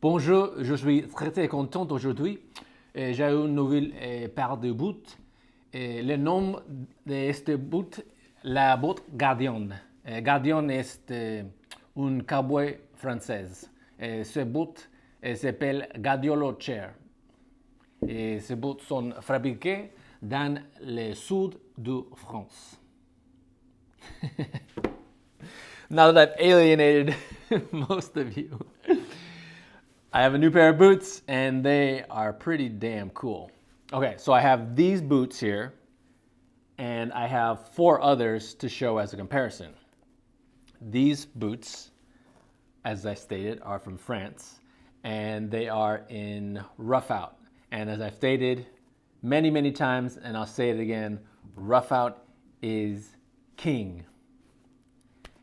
Bonjour, je suis très content aujourd'hui. J'ai une nouvelle paire de bottes. Le nom de cette botte, la botte Gardiane. Gardiane est une cowboy française. Ce botte s'appelle Gardiola Chair. Et ces bottes sont fabriquées dans le sud de France. Now that I've alienated most of you, I have a new pair of boots and they are pretty damn cool. Okay, so I have these boots here and I have 4 others to show as a comparison. These boots, as I stated, are from France and they are in rough out. And as I've stated many times, and I'll say it again, rough out is king.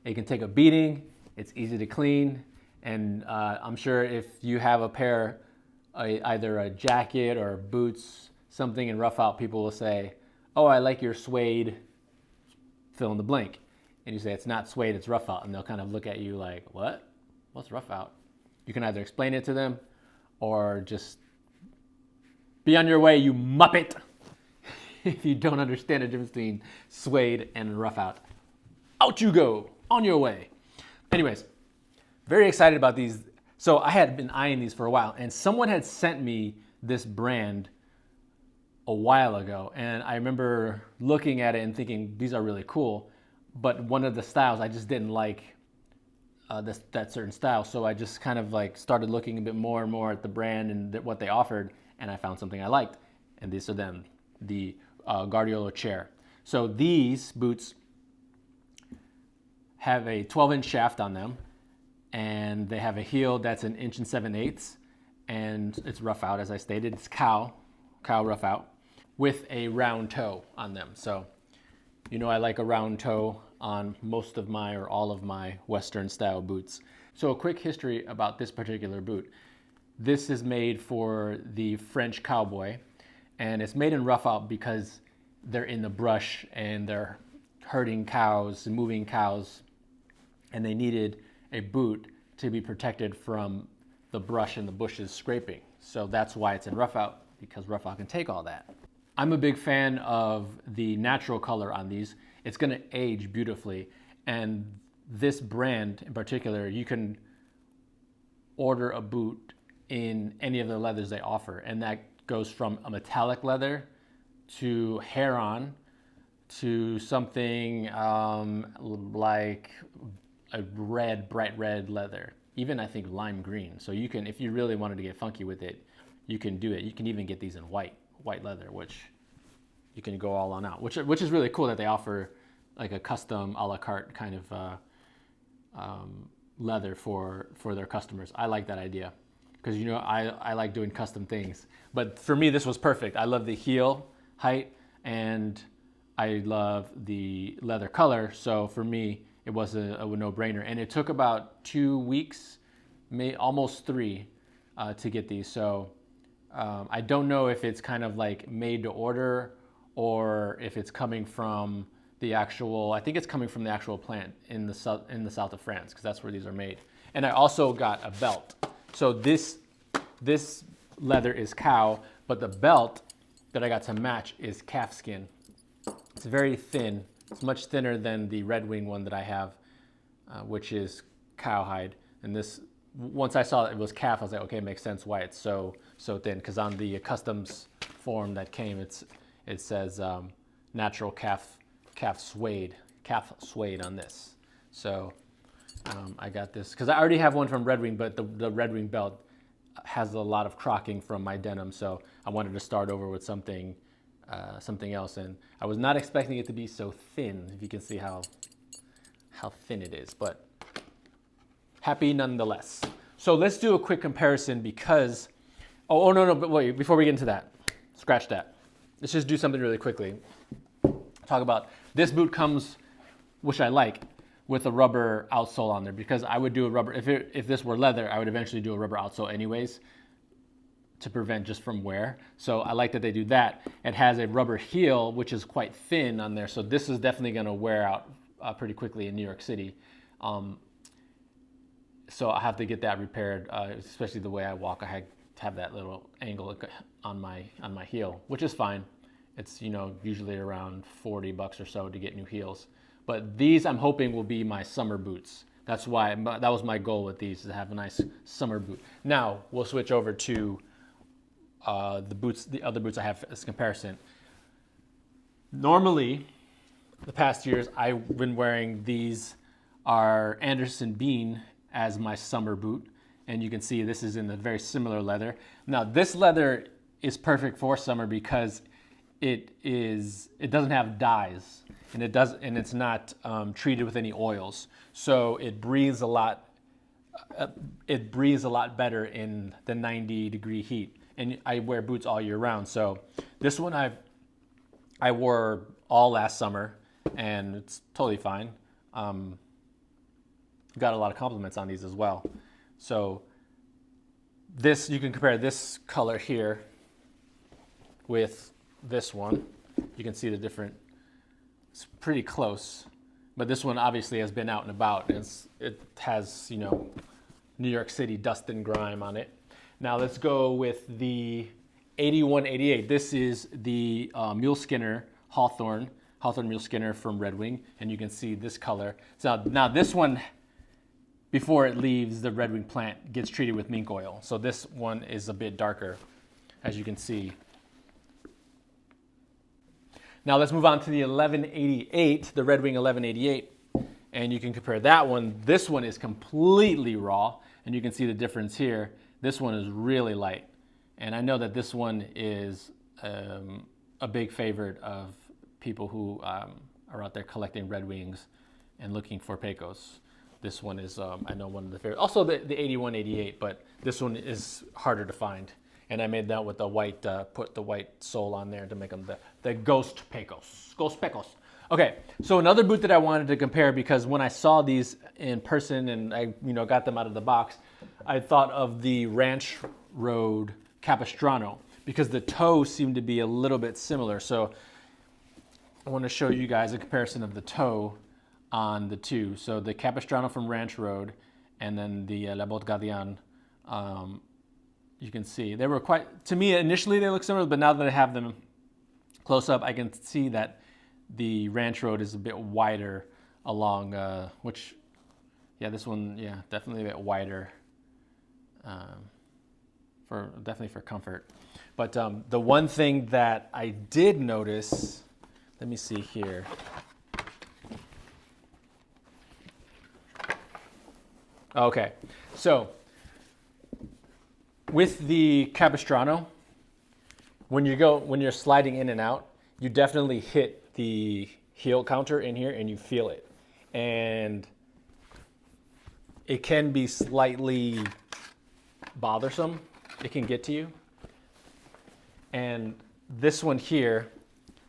It can take a beating, it's easy to clean, and I'm sure if you have a pair, either a jacket or boots, something in rough out, people will say, oh, I like your suede, fill in the blank. And you say, it's not suede, it's rough out. And they'll kind of look at you like, what? What's rough out? You can either explain it to them or just be on your way, you muppet, if you don't understand the difference between suede and rough out. Out you go, on your way. Anyways, very excited about these. So I had been eyeing these for a while, and someone had sent me this brand a while ago, and I remember looking at it and thinking, these are really cool, but one of the styles, I just didn't like that certain style, so I just kind of like started looking a bit more and more at the brand and what they offered, and I found something I liked, and these are them, the Gardiola chair. So these boots have a 12-inch shaft on them, and they have a heel that's 1 7/8 inches, and it's rough out, as I stated. It's cow rough out, with a round toe on them. So, you know, I like a round toe on most of my or all of my Western style boots. So a quick history about this particular boot. This is made for the French cowboy, and it's made in rough out because they're in the brush and they're herding cows and moving cows, and they needed a boot to be protected from the brush and the bushes scraping. So that's why it's in rough out, because rough out can take all that. I'm a big fan of the natural color on these. It's gonna age beautifully, and this brand in particular, you can order a boot in any of the leathers they offer, and that goes from a metallic leather to hair-on to something like a red, bright red leather, even I think lime green. So you can, if you really wanted to get funky with it, you can do it. You can even get these in white leather, which you can go all on out, which is really cool that they offer like a custom a la carte kind of leather for their customers. I like that idea because, you know, I like doing custom things. But for me, this was perfect. I love the heel height and I love the leather color. So for me, it was a no-brainer. And it took about 2 weeks, almost 3, to get these. So I don't know if it's kind of like made to order or if it's coming from the actual, I think it's coming from the actual plant in the south of France, because that's where these are made. And I also got a belt. So this leather is cow, but the belt that I got to match is calf skin. It's very thin. It's much thinner than the Red Wing one that I have, which is cowhide. And this, once I saw it was calf, I was like, okay, it makes sense why it's so thin. Because on the customs form that came, it says natural calf suede on this. So I got this because I already have one from Red Wing, but the Red Wing belt has a lot of crocking from my denim, so I wanted to start over with something else, and I was not expecting it to be so thin. If you can see how thin it is, but happy nonetheless. So let's do a quick comparison because, no, but wait, before we get into that, scratch that. Let's just do something really quickly. Talk about this boot comes, which I like, with a rubber outsole on there, because I would do a rubber, if this were leather, I would eventually do a rubber outsole anyways, to prevent just from wear. So I like that they do that. It has a rubber heel, which is quite thin on there. So this is definitely gonna wear out pretty quickly in New York City. So So I have to get that repaired, especially the way I walk. I have that little angle on my heel, which is fine. It's, you know, usually around $40 or so to get new heels. But these I'm hoping will be my summer boots. That's why, that was my goal with these, is to have a nice summer boot. Now we'll switch over to the other boots I have as comparison. Normally, the past years I've been wearing these are Anderson Bean as my summer boot, and you can see this is in a very similar leather. Now this leather is perfect for summer because it doesn't have dyes, and it's not treated with any oils, so it breathes a lot. It breathes a lot better in the 90-degree heat, and I wear boots all year round. So this one I wore all last summer, and it's totally fine. Got a lot of compliments on these as well. So this, you can compare this color here with this one. You can see the different, it's pretty close, but this one obviously has been out and about, and it has, you know, New York City dust and grime on it. Now let's go with the 8188. This is the Mule Skinner Hawthorne Mule Skinner from Red Wing, and you can see this color. So now this one, before it leaves the Red Wing plant, gets treated with mink oil. So this one is a bit darker, as you can see. Now let's move on to the 1188, the Red Wing 1188, and you can compare that one. This one is completely raw, and you can see the difference here. This one is really light, and I know that this one is a big favorite of people who are out there collecting Red Wings and looking for Pecos. This one is, I know, one of the favorites. Also the 8188, but this one is harder to find. And I made that with the white, put the white sole on there to make them the Ghost Pecos. Ghost Pecos. Okay, so another boot that I wanted to compare, because when I saw these in person and I, you know, got them out of the box, I thought of the Ranch Road Capistrano, because the toe seemed to be a little bit similar. So I want to show you guys a comparison of the toe on the two. So the Capistrano from Ranch Road, and then the La Botte Gardiane. You can see they were quite, to me initially they look similar, but now that I have them close up, I can see that the Ranch Road is a bit wider along, which, yeah, this one, yeah, definitely a bit wider, definitely for comfort. But the one thing that I did notice, let me see here. Okay, so with the Capistrano, when you're sliding in and out, you definitely hit the heel counter in here and you feel it. And it can be slightly bothersome. It can get to you. And this one here,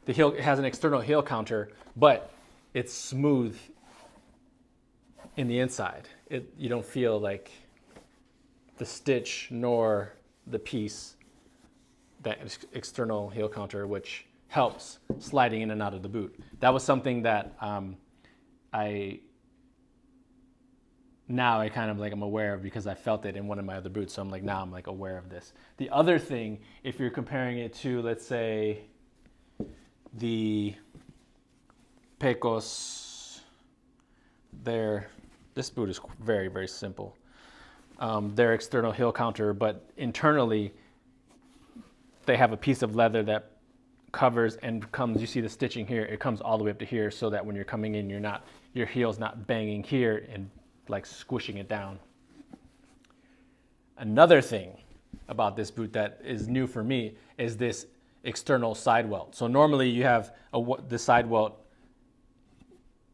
the heel, it has an external heel counter, but it's smooth in the inside. You don't feel like the stitch nor the piece, that external heel counter, which helps sliding in and out of the boot. That was something that I kind of like, I'm aware of, because I felt it in one of my other boots. So I'm like, now I'm like aware of this. The other thing, if you're comparing it to, let's say, the Pecos, this boot is very, very simple. Their external heel counter, but internally they have a piece of leather that covers and comes, you see the stitching here, it comes all the way up to here, so that when you're coming in, your heel's not banging here and like squishing it down. Another thing about this boot that is new for me is this external side welt. So normally you have the side welt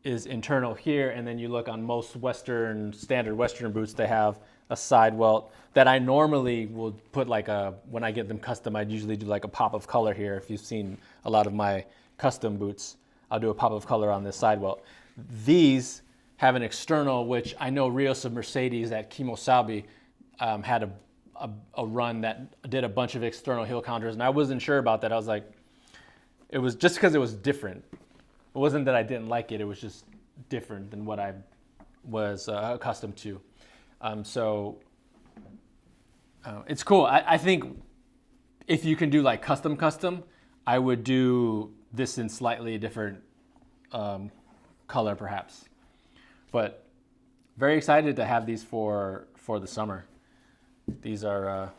is internal here, and then you look on most standard Western boots, they have a side welt that I normally will put when I get them custom, I'd usually do like a pop of color here. If you've seen a lot of my custom boots, I'll do a pop of color on this side welt. These have an external, which I know Rios of Mercedes at Kimosabi had a run that did a bunch of external heel counters, and I wasn't sure about that. I was like, it was just because it was different. It wasn't that I didn't like it, it was just different than what I was accustomed to. So it's cool. I think if you can do like custom, I would do this in slightly different color perhaps. But very excited to have these for the summer. These are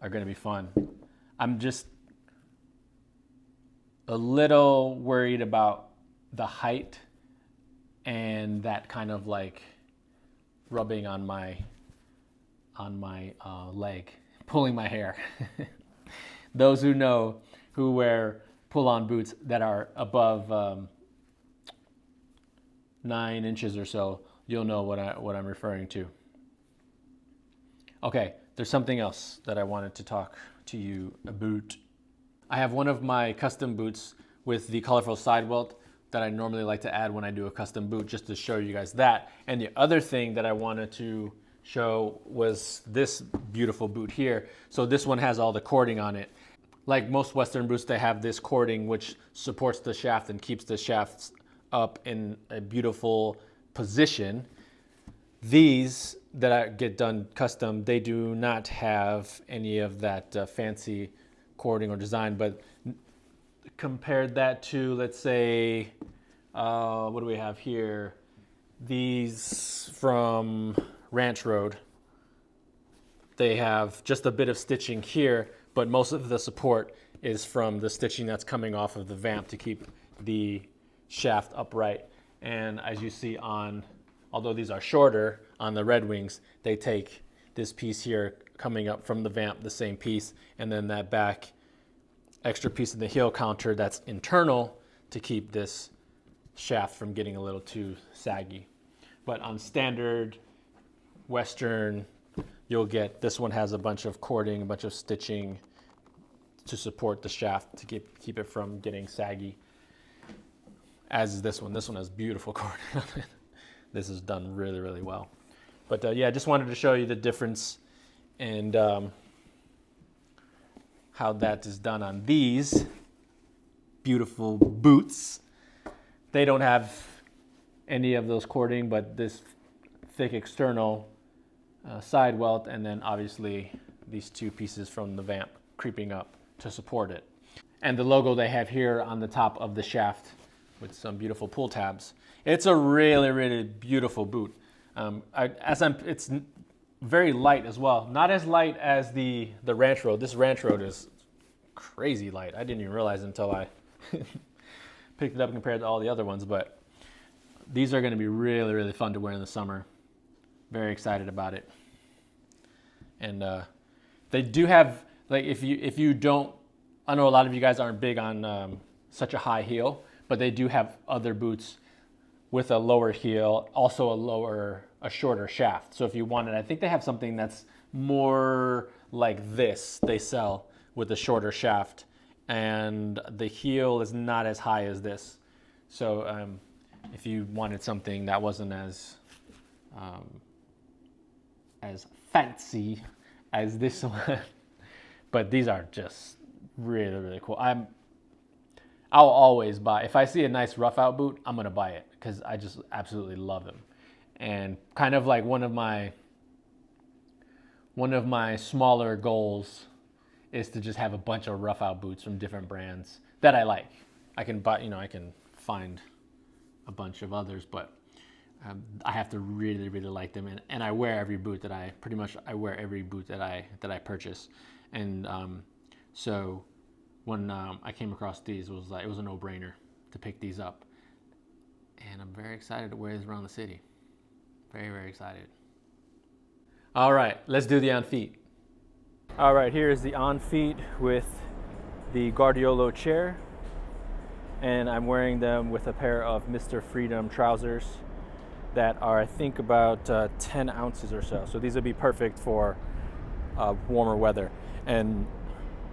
going to be fun. I'm just a little worried about the height and that kind of like rubbing on my leg, pulling my hair. Those who know, who wear pull-on boots that are above 9 inches or so, you'll know what I'm referring to. Okay, there's something else that I wanted to talk to you about. I have one of my custom boots with the colorful side welt that I normally like to add when I do a custom boot, just to show you guys that. And the other thing that I wanted to show was this beautiful boot here. So this one has all the cording on it. Like most Western boots, they have this cording which supports the shaft and keeps the shafts up in a beautiful position. These that I get done custom, they do not have any of that fancy cording or design, but compared that to, let's say, what do we have here? These from Ranch Road. They have just a bit of stitching here, but most of the support is from the stitching that's coming off of the vamp to keep the shaft upright. And as you see although these are shorter, on the Red Wings, they take this piece here coming up from the vamp, the same piece, and then that back extra piece of the heel counter that's internal to keep this shaft from getting a little too saggy. But on standard Western, you'll get, this one has a bunch of cording, a bunch of stitching to support the shaft to keep it from getting saggy. As is this one. This one has beautiful cording on it. This is done really, really well. But yeah, I just wanted to show you the difference and how that is done on these beautiful boots. They don't have any of those cording, but this thick external side welt, and then obviously these two pieces from the vamp creeping up to support it. And the logo they have here on the top of the shaft with some beautiful pull tabs. It's a really, really beautiful boot. It's very light as well. Not as light as the Ranch Road. This Ranch Road is crazy light. I didn't even realize until I picked it up compared to all the other ones, but these are going to be really, really fun to wear in the summer. Very excited about it. And they do have, like, if you don't, I know a lot of you guys aren't big on such a high heel, but they do have other boots with a lower heel, also a shorter shaft. So if you wanted, I think they have something that's more like this they sell with a shorter shaft, and the heel is not as high as this. So if you wanted something that wasn't as fancy as this one, but these are just really, really cool. I'll always buy, if I see a nice rough out boot, I'm gonna buy it because I just absolutely love them. And kind of like one of my smaller goals is to just have a bunch of rough out boots from different brands that I like. I can buy, I can find a bunch of others, but I have to really, really like them. And I wear every boot that I wear every boot that I purchase. And so when I came across these, it was a no-brainer to pick these up. And I'm very excited to wear these around the city. Very, very excited. All right, let's do the on feet. All right, here is the on feet with the Gardiola chair. And I'm wearing them with a pair of Mr. Freedom trousers that are, I think, about 10 ounces or so. So these would be perfect for warmer weather. And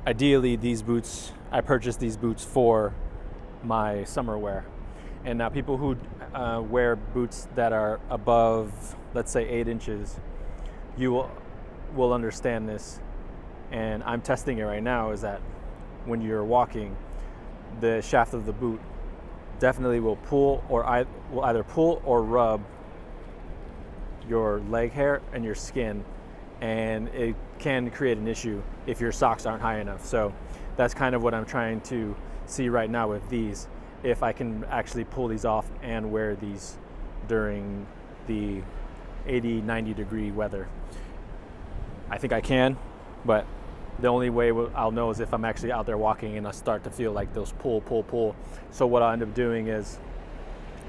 ideally, these boots, I purchased these boots for my summer wear. And now people who wear boots that are above, let's say 8 inches, you will understand this. And I'm testing it right now, is that when you're walking, the shaft of the boot definitely will pull, or will either pull or rub your leg hair and your skin, and it can create an issue if your socks aren't high enough. So that's kind of what I'm trying to see right now with these, if I can actually pull these off and wear these during the 80, 90 degree weather. I think I can, but the only way I'll know is if I'm actually out there walking and I start to feel like those pull. So what I'll end up doing is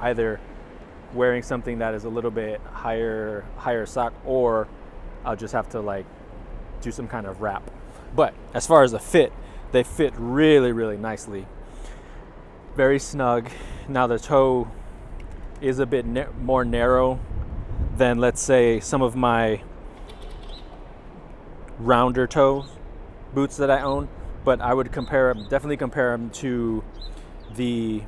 either wearing something that is a little bit higher sock, or I'll just have to like do some kind of wrap. But as far as the fit, they fit really, really nicely. Very snug. Now the toe is a bit more narrow than, let's say, some of my rounder toe boots that I own, but I would definitely compare them to the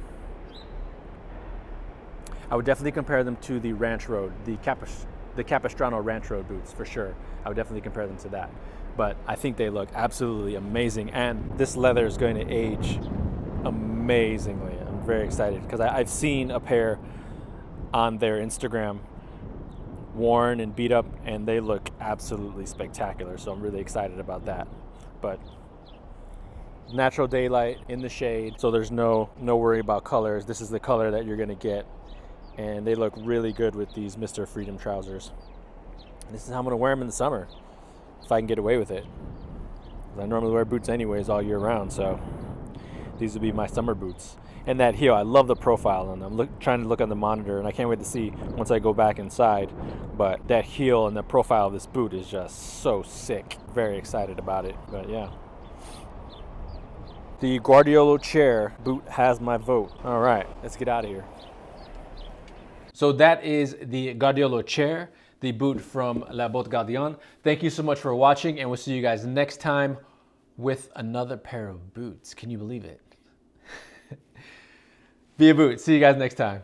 Ranch Road, the Capistrano Ranch Road boots for sure. I would definitely compare them to that. But I think they look absolutely amazing, and this leather is going to age amazingly. I'm very excited because I've seen a pair on their Instagram worn and beat up, and they look absolutely spectacular. So I'm really excited about that. But natural daylight in the shade, so there's no worry about colors. This is the color that you're gonna get, and they look really good with these Mr. Freedom trousers. This is how I'm gonna wear them in the summer, if I can get away with it. I normally wear boots anyways all year round, so these would be my summer boots. And that heel, I love the profile on them. Trying to look on the monitor, and I can't wait to see once I go back inside. But that heel and the profile of this boot is just so sick. Very excited about it, but yeah. The Gardiola chair boot has my vote. All right, let's get out of here. So that is the Gardiola chair, the boot from La Botte Gardiane. Thank you so much for watching, and we'll see you guys next time with another pair of boots. Can you believe it? Be a boot. See you guys next time.